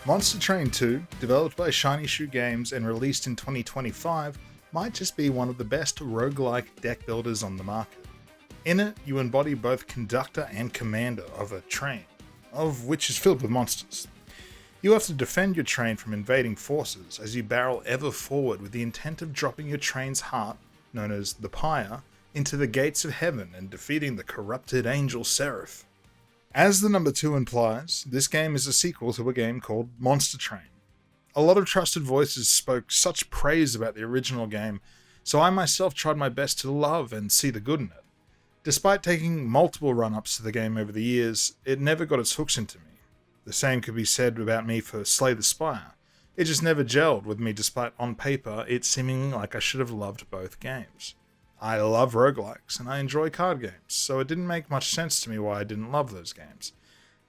Monster Train 2, developed by Shiny Shoe Games and released in 2025, might just be one of the best roguelike deck builders on the market. In it, you embody both conductor and commander of a train, of which is filled with monsters. You have to defend your train from invading forces as you barrel ever forward with the intent of dropping your train's heart, known as the Pyre, into the gates of heaven and defeating the corrupted angel Seraph. As the number 2 implies, this game is a sequel to a game called Monster Train. A lot of trusted voices spoke such praise about the original game, so I myself tried my best to love and see the good in it. Despite taking multiple run-ups to the game over the years, it never got its hooks into me. The same could be said about me for Slay the Spire. It just never gelled with me despite on paper it seeming like I should have loved both games. I love roguelikes and I enjoy card games, so it didn't make much sense to me why I didn't love those games.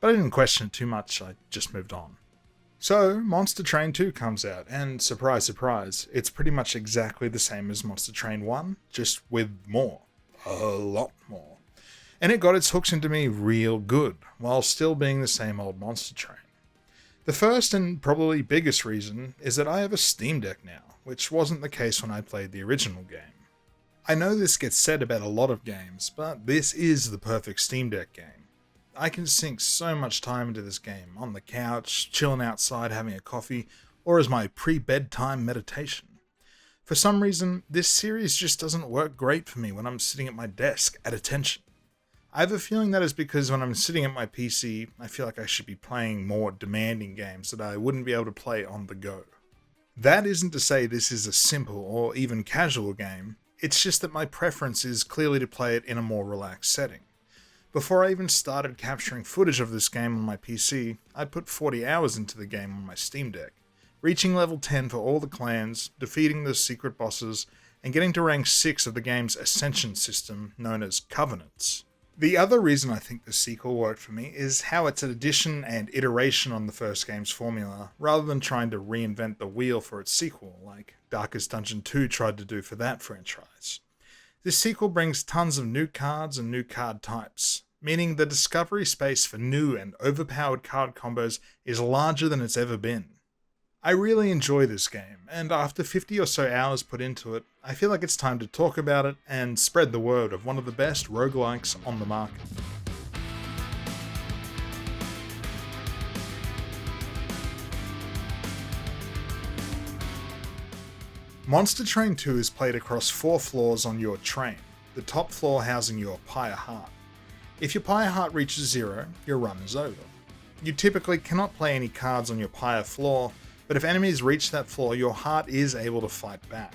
But I didn't question it too much, I just moved on. So, Monster Train 2 comes out, and surprise surprise, it's pretty much exactly the same as Monster Train 1, just with more. A lot more. And it got its hooks into me real good, while still being the same old Monster Train. The first and probably biggest reason is that I have a Steam Deck now, which wasn't the case when I played the original game. I know this gets said about a lot of games, but this is the perfect Steam Deck game. I can sink so much time into this game, on the couch, chilling outside having a coffee, or as my pre-bedtime meditation. For some reason, this series just doesn't work great for me when I'm sitting at my desk at attention. I have a feeling that is because when I'm sitting at my PC, I feel like I should be playing more demanding games that I wouldn't be able to play on the go. That isn't to say this is a simple or even casual game, it's just that my preference is clearly to play it in a more relaxed setting. Before I even started capturing footage of this game on my PC, I put 40 hours into the game on my Steam Deck, reaching level 10 for all the clans, defeating the secret bosses, and getting to rank 6 of the game's ascension system known as Covenants. The other reason I think the sequel worked for me is how it's an addition and iteration on the first game's formula, rather than trying to reinvent the wheel for its sequel, like Darkest Dungeon 2 tried to do for that franchise. This sequel brings tons of new cards and new card types, meaning the discovery space for new and overpowered card combos is larger than it's ever been. I really enjoy this game, and after 50 or so hours put into it, I feel like it's time to talk about it and spread the word of one of the best roguelikes on the market. Monster Train 2 is played across 4 floors on your train, the top floor housing your Pyre Heart. If your Pyre Heart reaches 0, your run is over. You typically cannot play any cards on your Pyre floor, but if enemies reach that floor, your heart is able to fight back.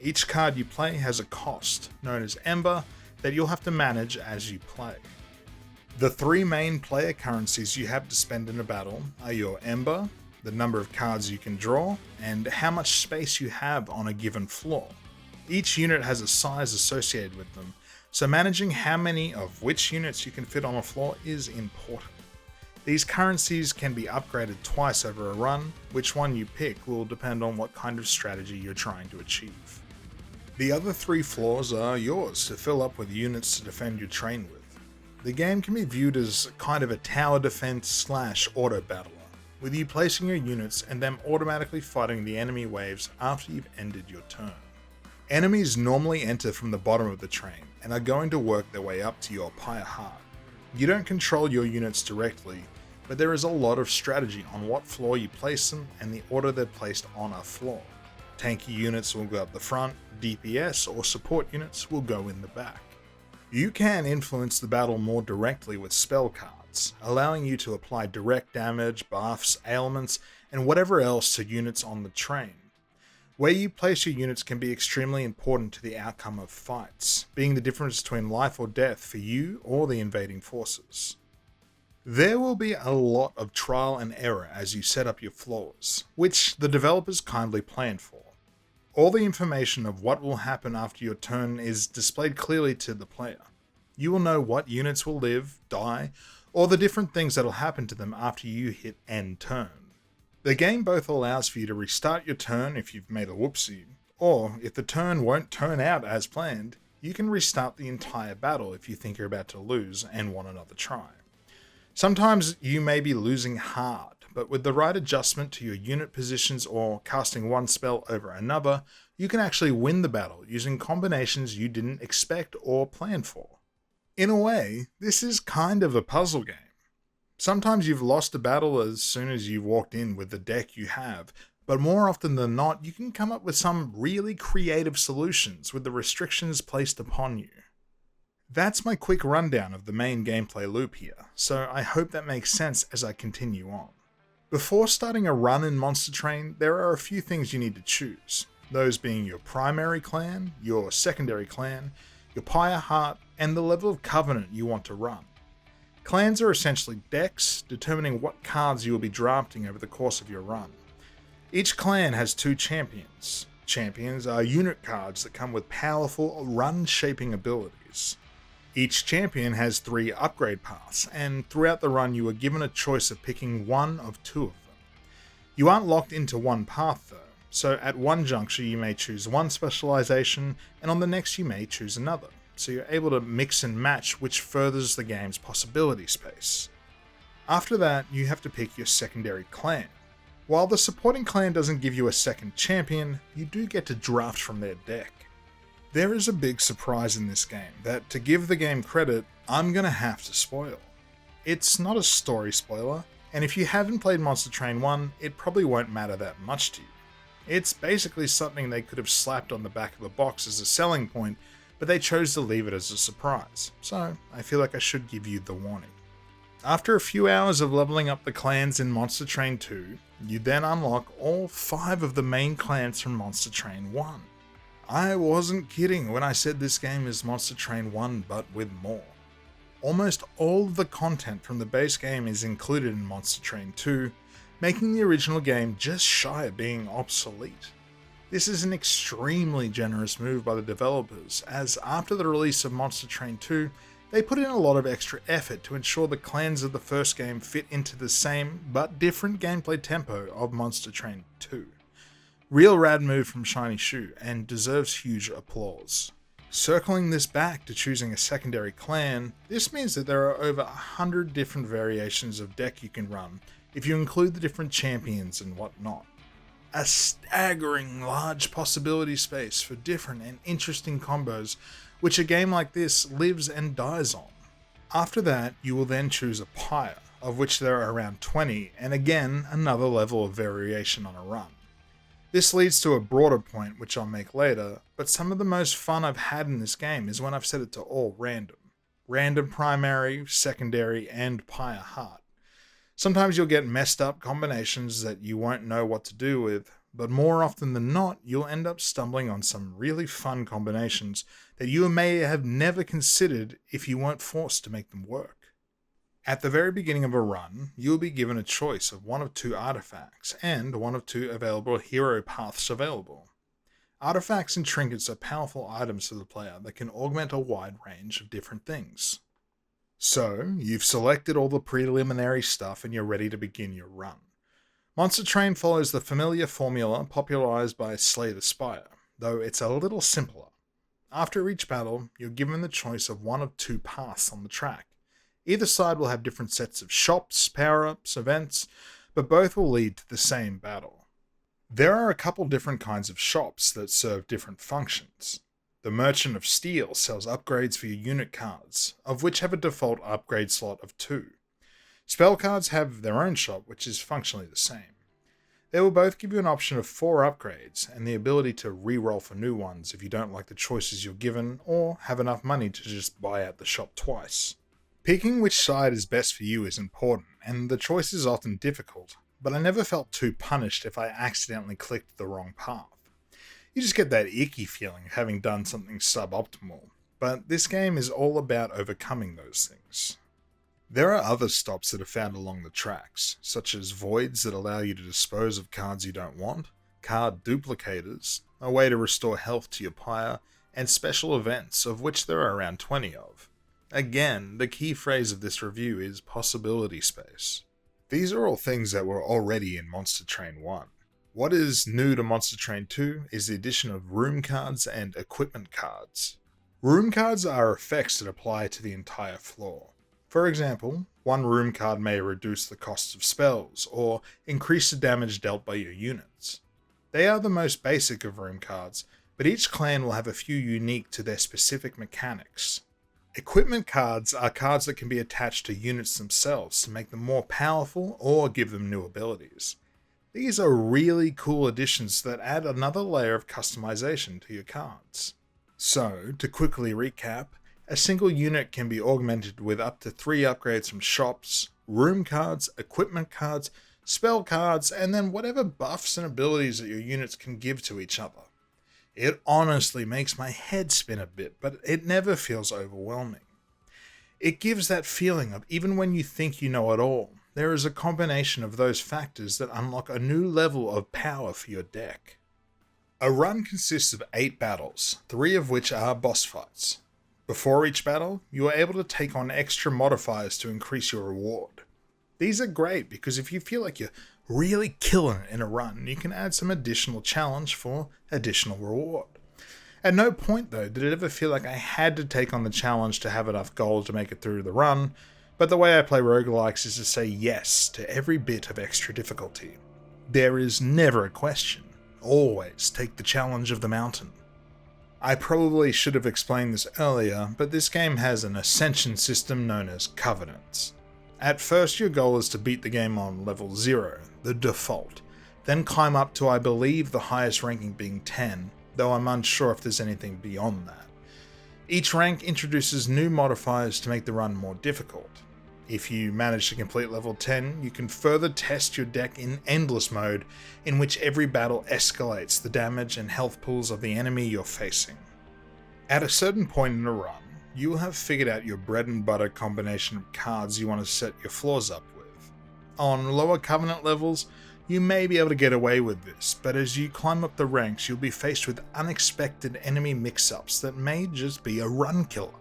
Each card you play has a cost, known as Ember, that you'll have to manage as you play. The 3 main player currencies you have to spend in a battle are your Ember, the number of cards you can draw, and how much space you have on a given floor. Each unit has a size associated with them, so managing how many of which units you can fit on a floor is important. These currencies can be upgraded twice over a run, which one you pick will depend on what kind of strategy you're trying to achieve. The other 3 floors are yours to fill up with units to defend your train with. The game can be viewed as kind of a tower defense / auto battler, with you placing your units and them automatically fighting the enemy waves after you've ended your turn. Enemies normally enter from the bottom of the train and are going to work their way up to your Pyre Heart. You don't control your units directly, but there is a lot of strategy on what floor you place them and the order they're placed on a floor. Tanky units will go up the front, DPS or support units will go in the back. You can influence the battle more directly with spell cards, allowing you to apply direct damage, buffs, ailments, and whatever else to units on the train. Where you place your units can be extremely important to the outcome of fights, being the difference between life or death for you or the invading forces. There will be a lot of trial and error as you set up your floors, which the developers kindly planned for. All the information of what will happen after your turn is displayed clearly to the player. You will know what units will live, die, or the different things that will happen to them after you hit end turn. The game both allows for you to restart your turn if you've made a whoopsie, or if the turn won't turn out as planned, you can restart the entire battle if you think you're about to lose and want another try. Sometimes you may be losing hard, but with the right adjustment to your unit positions or casting one spell over another, you can actually win the battle using combinations you didn't expect or plan for. In a way, this is kind of a puzzle game. Sometimes you've lost a battle as soon as you've walked in with the deck you have, but more often than not, you can come up with some really creative solutions with the restrictions placed upon you. That's my quick rundown of the main gameplay loop here, so I hope that makes sense as I continue on. Before starting a run in Monster Train, there are a few things you need to choose, those being your primary clan, your secondary clan, your Pyre Heart, and the level of Covenant you want to run. Clans are essentially decks, determining what cards you will be drafting over the course of your run. Each clan has 2 champions. Champions are unit cards that come with powerful run-shaping abilities. Each champion has 3 upgrade paths, and throughout the run you are given a choice of picking one of 2 of them. You aren't locked into one path though, so at one juncture you may choose one specialization, and on the next you may choose another, so you're able to mix and match, which furthers the game's possibility space. After that, you have to pick your secondary clan. While the supporting clan doesn't give you a second champion, you do get to draft from their deck. There is a big surprise in this game that, to give the game credit, I'm gonna have to spoil. It's not a story spoiler, and if you haven't played Monster Train 1, it probably won't matter that much to you. It's basically something they could have slapped on the back of a box as a selling point, but they chose to leave it as a surprise, so I feel like I should give you the warning. After a few hours of leveling up the clans in Monster Train 2, you then unlock all 5 of the main clans from Monster Train 1. I wasn't kidding when I said this game is Monster Train 1 but with more. Almost all of the content from the base game is included in Monster Train 2, making the original game just shy of being obsolete. This is an extremely generous move by the developers, as after the release of Monster Train 2, they put in a lot of extra effort to ensure the clans of the first game fit into the same but different gameplay tempo of Monster Train 2. Real rad move from Shiny Shoe, and deserves huge applause. Circling this back to choosing a secondary clan, this means that there are over 100 different variations of deck you can run, if you include the different champions and whatnot. A staggering large possibility space for different and interesting combos, which a game like this lives and dies on. After that, you will then choose a Pyre, of which there are around 20, and again, another level of variation on a run. This leads to a broader point, which I'll make later, but some of the most fun I've had in this game is when I've set it to all random. Random primary, secondary, and Pyre Heart. Sometimes you'll get messed up combinations that you won't know what to do with, but more often than not, you'll end up stumbling on some really fun combinations that you may have never considered if you weren't forced to make them work. At the very beginning of a run, you will be given a choice of one of 2 artifacts, and one of 2 available hero paths available. Artifacts and trinkets are powerful items for the player that can augment a wide range of different things. So, you've selected all the preliminary stuff and you're ready to begin your run. Monster Train follows the familiar formula popularized by Slay the Spire, though it's a little simpler. After each battle, you're given the choice of one of 2 paths on the track. Either side will have different sets of shops, power-ups, events, but both will lead to the same battle. There are a couple different kinds of shops that serve different functions. The Merchant of Steel sells upgrades for your unit cards, of which have a default upgrade slot of 2. Spell cards have their own shop, which is functionally the same. They will both give you an option of 4 upgrades, and the ability to re-roll for new ones if you don't like the choices you're given, or have enough money to just buy out the shop twice. Picking which side is best for you is important, and the choice is often difficult, but I never felt too punished if I accidentally clicked the wrong path. You just get that icky feeling of having done something suboptimal, but this game is all about overcoming those things. There are other stops that are found along the tracks, such as voids that allow you to dispose of cards you don't want, card duplicators, a way to restore health to your pyre, and special events, of which there are around 20 of. Again, the key phrase of this review is possibility space. These are all things that were already in Monster Train 1. What is new to Monster Train 2 is the addition of room cards and equipment cards. Room cards are effects that apply to the entire floor. For For example, one room card may reduce the cost of spells, or increase the damage dealt by your units. They are the most basic of room cards, but each clan will have a few unique to their specific mechanics. Equipment cards are cards that can be attached to units themselves to make them more powerful or give them new abilities. These are really cool additions that add another layer of customization to your cards. So, to quickly recap, a single unit can be augmented with up to 3 upgrades from shops, room cards, equipment cards, spell cards, and then whatever buffs and abilities that your units can give to each other. It honestly makes my head spin a bit, but it never feels overwhelming. It gives that feeling of even when you think you know it all, there is a combination of those factors that unlock a new level of power for your deck. A run consists of 8 battles, 3 of which are boss fights. Before each battle, you are able to take on extra modifiers to increase your reward. These are great because if you feel like you're really killing it in a run, you can add some additional challenge for additional reward. At no point though did it ever feel like I had to take on the challenge to have enough gold to make it through the run, but the way I play roguelikes is to say yes to every bit of extra difficulty. There is never a question. Always take the challenge of the mountain. I probably should have explained this earlier, but this game has an ascension system known as covenants. At first your goal is to beat the game on level 0, the default, then climb up to I believe the highest ranking being 10, though I'm unsure if there's anything beyond that. Each rank introduces new modifiers to make the run more difficult. If you manage to complete level 10, you can further test your deck in endless mode, in which every battle escalates the damage and health pools of the enemy you're facing. At a certain point in a run, you will have figured out your bread and butter combination of cards you want to set your floors up with. On lower covenant levels, you may be able to get away with this, but as you climb up the ranks, you'll be faced with unexpected enemy mix-ups that may just be a run killer.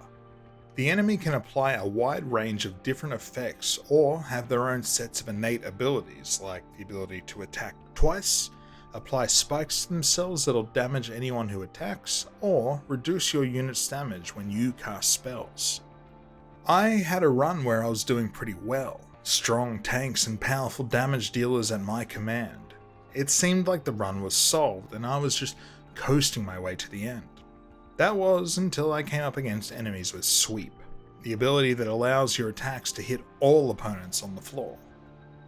The enemy can apply a wide range of different effects or have their own sets of innate abilities, like the ability to attack twice, apply spikes to themselves that'll damage anyone who attacks, or reduce your unit's damage when you cast spells. I had a run where I was doing pretty well, strong tanks and powerful damage dealers at my command. It seemed like the run was solved and I was just coasting my way to the end. That was until I came up against enemies with Sweep, the ability that allows your attacks to hit all opponents on the floor.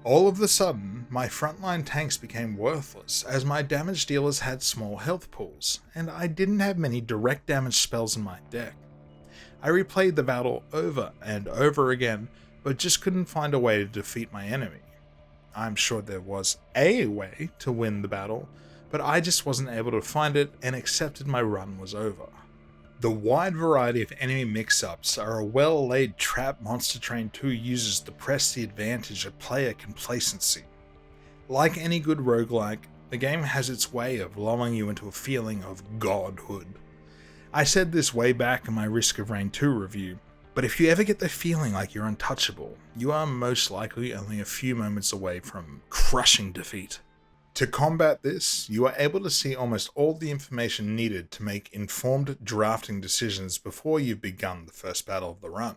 All of a sudden, my frontline tanks became worthless as my damage dealers had small health pools, and I didn't have many direct damage spells in my deck. I replayed the battle over and over again, but just couldn't find a way to defeat my enemy. I'm sure there was a way to win the battle, but I just wasn't able to find it and accepted my run was over. The wide variety of enemy mix-ups are a well-laid trap Monster Train 2 uses to press the advantage of player complacency. Like any good roguelike, the game has its way of lulling you into a feeling of godhood. I said this way back in my Risk of Rain 2 review, but if you ever get the feeling like you're untouchable, you are most likely only a few moments away from crushing defeat. To combat this, you are able to see almost all the information needed to make informed drafting decisions before you've begun the first battle of the run.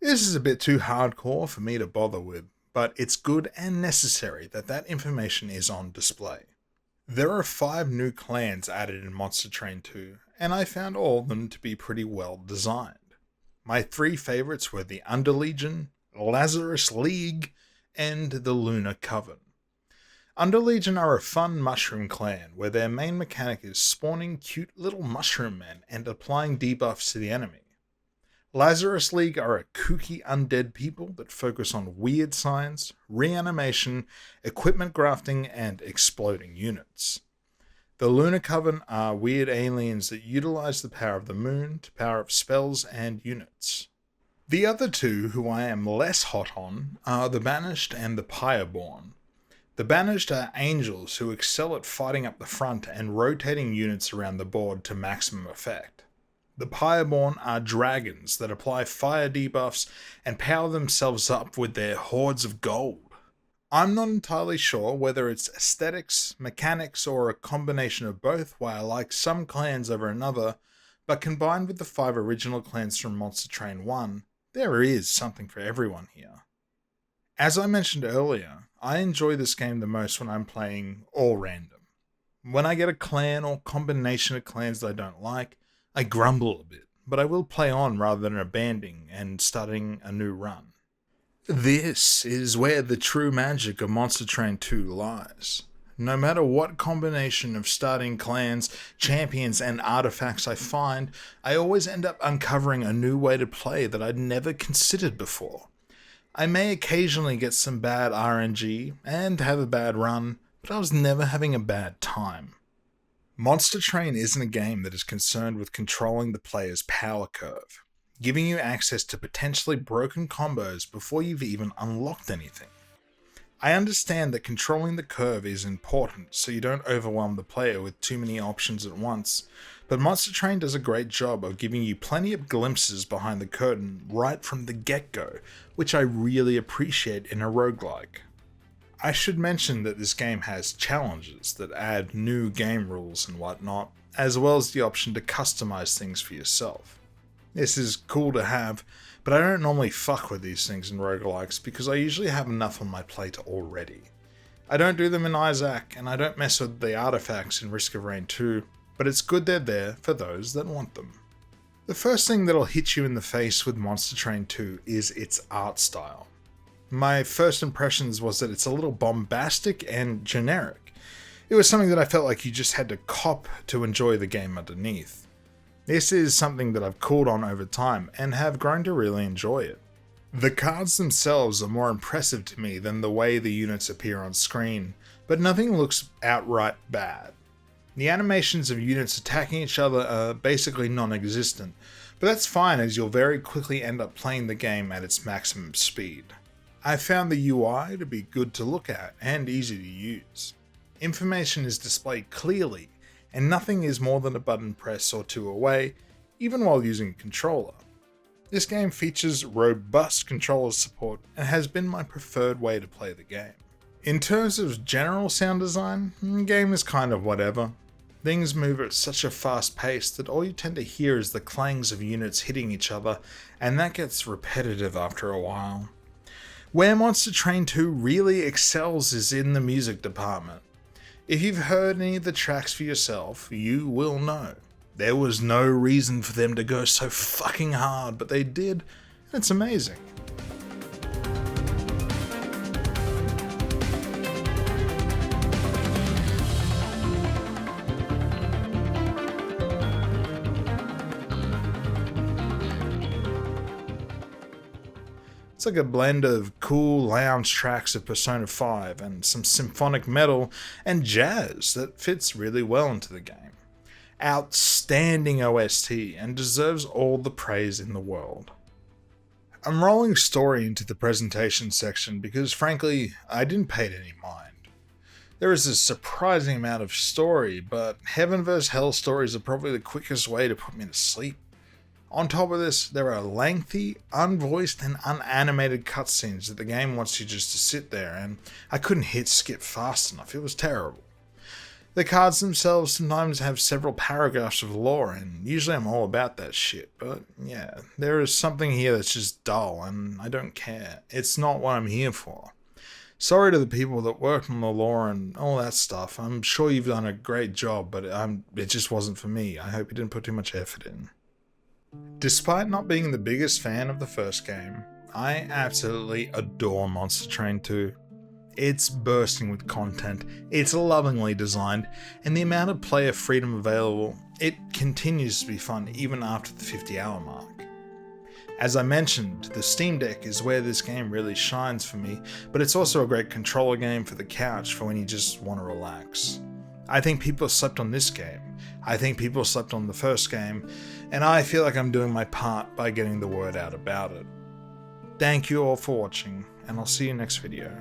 This is a bit too hardcore for me to bother with, but it's good and necessary that that information is on display. There are 5 new clans added in Monster Train 2, and I found all of them to be pretty well designed. My 3 favorites were the Underlegion, Lazarus League, and the Lunar Coven. Underlegion are a fun mushroom clan where their main mechanic is spawning cute little mushroom men and applying debuffs to the enemy. Lazarus League are a kooky undead people that focus on weird science, reanimation, equipment grafting, and exploding units. The Lunar Coven are weird aliens that utilize the power of the moon to power up spells and units. The other 2 who I am less hot on are the Banished and the Pyreborn. The Banished are angels who excel at fighting up the front and rotating units around the board to maximum effect. The Pyreborn are dragons that apply fire debuffs and power themselves up with their hordes of gold. I'm not entirely sure whether it's aesthetics, mechanics, or a combination of both why I like some clans over another, but combined with the 5 original clans from Monster Train 1, There is something for everyone here. As I mentioned earlier, I enjoy this game the most when I'm playing all random. When I get a clan or combination of clans that I don't like, I grumble a bit, but I will play on rather than abandoning and starting a new run. This is where the true magic of Monster Train 2 lies. No matter what combination of starting clans, champions, and artifacts I find, I always end up uncovering a new way to play that I'd never considered before. I may occasionally get some bad RNG and have a bad run, but I was never having a bad time. Monster Train isn't a game that is concerned with controlling the player's power curve, giving you access to potentially broken combos before you've even unlocked anything. I understand that controlling the curve is important so you don't overwhelm the player with too many options at once, but Monster Train does a great job of giving you plenty of glimpses behind the curtain right from the get-go, which I really appreciate in a roguelike. I should mention that this game has challenges that add new game rules and whatnot, as well as the option to customize things for yourself. This is cool to have, but I don't normally fuck with these things in roguelikes because I usually have enough on my plate already. I don't do them in Isaac, and I don't mess with the artifacts in Risk of Rain 2, but it's good they're there for those that want them. The first thing that'll hit you in the face with Monster Train 2 is its art style. My first impressions was that it's a little bombastic and generic. It was something that I felt like you just had to cop to enjoy the game underneath. This is something that I've cooled on over time and have grown to really enjoy it. The cards themselves are more impressive to me than the way the units appear on screen, but nothing looks outright bad. The animations of units attacking each other are basically non-existent, but that's fine as you'll very quickly end up playing the game at its maximum speed. I found the UI to be good to look at and easy to use. Information is displayed clearly, and nothing is more than a button press or two away, even while using a controller. This game features robust controller support and has been my preferred way to play the game. In terms of general sound design, the game is kind of whatever. Things move at such a fast pace that all you tend to hear is the clangs of units hitting each other, and that gets repetitive after a while. Where Monster Train 2 really excels is in the music department. If you've heard any of the tracks for yourself, you will know. There was no reason for them to go so fucking hard, but they did, and it's amazing. It's like a blend of cool lounge tracks of Persona 5 and some symphonic metal and jazz that fits really well into the game. Outstanding OST and deserves all the praise in the world. I'm rolling story into the presentation section because frankly, I didn't pay it any mind. There is a surprising amount of story, but Heaven vs Hell stories are probably the quickest way to put me to sleep. On top of this, there are lengthy, unvoiced and unanimated cutscenes that the game wants you just to sit there, and I couldn't hit skip fast enough. It was terrible. The cards themselves sometimes have several paragraphs of lore, and usually I'm all about that shit, but yeah, there is something here that's just dull, and I don't care. It's not what I'm here for. Sorry to the people that worked on the lore and all that stuff. I'm sure you've done a great job, but it just wasn't for me. I hope you didn't put too much effort in. Despite not being the biggest fan of the first game, I absolutely adore Monster Train 2. It's bursting with content, it's lovingly designed, and the amount of player freedom available, it continues to be fun even after the 50-hour mark. As I mentioned, the Steam Deck is where this game really shines for me, but it's also a great controller game for the couch for when you just want to relax. I think people slept on this game. I think people slept on the first game, and I feel like I'm doing my part by getting the word out about it. Thank you all for watching, and I'll see you next video.